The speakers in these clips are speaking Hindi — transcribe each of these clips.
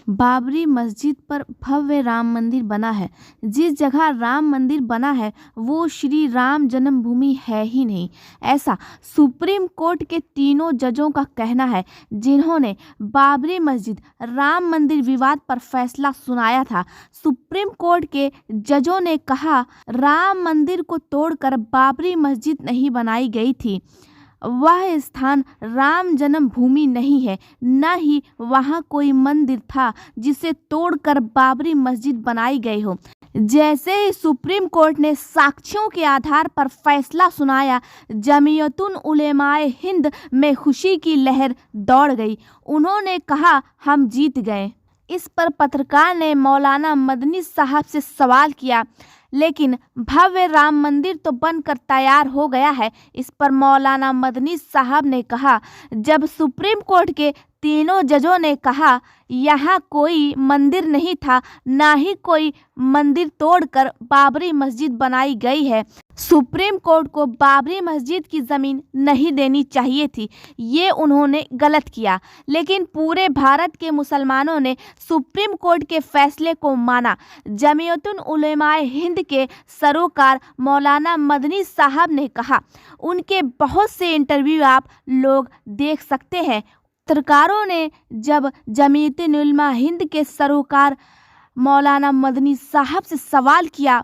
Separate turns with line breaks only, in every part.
बाबरी मस्जिद पर भव्य राम मंदिर बना है। जिस जगह राम मंदिर बना है वो श्री राम जन्मभूमि है ही नहीं, ऐसा सुप्रीम कोर्ट के तीनों जजों का कहना है, जिन्होंने बाबरी मस्जिद राम मंदिर विवाद पर फैसला सुनाया था। सुप्रीम कोर्ट के जजों ने कहा, राम मंदिर को तोड़कर बाबरी मस्जिद नहीं बनाई गई थी। वह स्थान राम जन्मभूमि नहीं है, न ही वहाँ कोई मंदिर था जिसे तोड़कर बाबरी मस्जिद बनाई गई हो। जैसे ही सुप्रीम कोर्ट ने साक्ष्यों के आधार पर फैसला सुनाया, जमीयतुल उलेमाए हिंद में खुशी की लहर दौड़ गई। उन्होंने कहा, हम जीत गए। इस पर पत्रकार ने मौलाना मदनी साहब से सवाल किया, लेकिन भव्य राम मंदिर तो बनकर तैयार हो गया है। इस पर मौलाना मदनी साहब ने कहा, जब सुप्रीम कोर्ट के तीनों जजों ने कहा यहाँ कोई मंदिर नहीं था, ना ही कोई मंदिर तोड़कर बाबरी मस्जिद बनाई गई है, सुप्रीम कोर्ट को बाबरी मस्जिद की ज़मीन नहीं देनी चाहिए थी। ये उन्होंने गलत किया। लेकिन पूरे भारत के मुसलमानों ने सुप्रीम कोर्ट के फैसले को माना। जमीयतुल उलेमाए हिंद के सरोकार मौलाना मदनी साहब ने कहा, उनके बहुत से इंटरव्यू आप लोग देख सकते हैं। पत्रकारों ने जब जमीयतुल उलमा हिंद के सरोकार मौलाना मदनी साहब से सवाल किया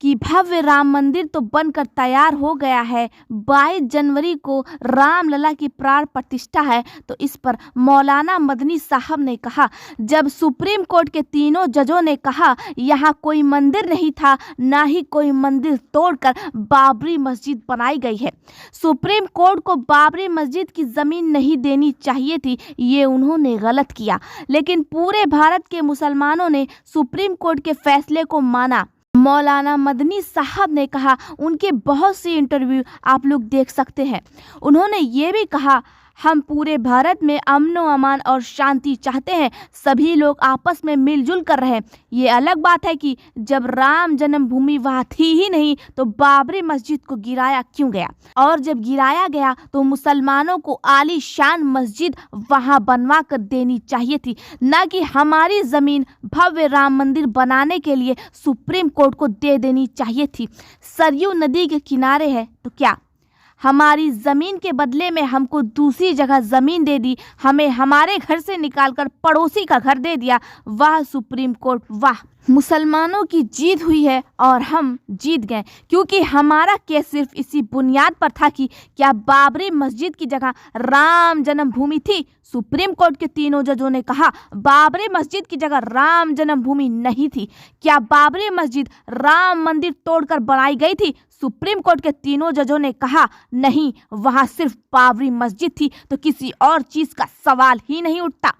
कि भव्य राम मंदिर तो बनकर तैयार हो गया है, 22 जनवरी को रामलला की प्राण प्रतिष्ठा है, तो इस पर मौलाना मदनी साहब ने कहा, जब सुप्रीम कोर्ट के तीनों जजों ने कहा यहाँ कोई मंदिर नहीं था, ना ही कोई मंदिर तोड़कर बाबरी मस्जिद बनाई गई है, सुप्रीम कोर्ट को बाबरी मस्जिद की ज़मीन नहीं देनी चाहिए थी। ये उन्होंने गलत किया। लेकिन पूरे भारत के मुसलमानों ने सुप्रीम कोर्ट के फैसले को माना। मौलाना मदनी साहब ने कहा, उनके बहुत सी इंटरव्यू आप लोग देख सकते हैं। उन्होंने ये भी कहा, हम पूरे भारत में अमन व अमान और शांति चाहते हैं, सभी लोग आपस में मिलजुल कर रहें। ये अलग बात है कि जब राम जन्मभूमि वहाँ थी ही नहीं तो बाबरी मस्जिद को गिराया क्यों गया, और जब गिराया गया तो मुसलमानों को आलीशान मस्जिद वहाँ बनवा कर देनी चाहिए थी, न कि हमारी ज़मीन भव्य राम मंदिर बनाने के लिए सुप्रीम कोर्ट को दे देनी चाहिए थी। सरयू नदी के किनारे है तो क्या हमारी ज़मीन के बदले में हमको दूसरी जगह ज़मीन दे दी, हमें हमारे घर से निकालकर पड़ोसी का घर दे दिया। वाह सुप्रीम कोर्ट, वाह! मुसलमानों की जीत हुई है और हम जीत गए, क्योंकि हमारा केस सिर्फ इसी बुनियाद पर था कि क्या बाबरी मस्जिद की जगह राम जन्मभूमि थी। सुप्रीम कोर्ट के तीनों जजों ने कहा बाबरी मस्जिद की जगह राम जन्मभूमि नहीं थी। क्या बाबरी मस्जिद राम मंदिर तोड़कर बनाई गई थी। सुप्रीम कोर्ट के तीनों जजों ने कहा नहीं, वहाँ सिर्फ बाबरी मस्जिद थी, तो किसी और चीज़ का सवाल ही नहीं उठता।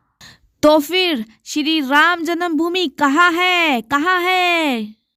तो फिर श्री राम जन्मभूमि कहाँ है, कहाँ है?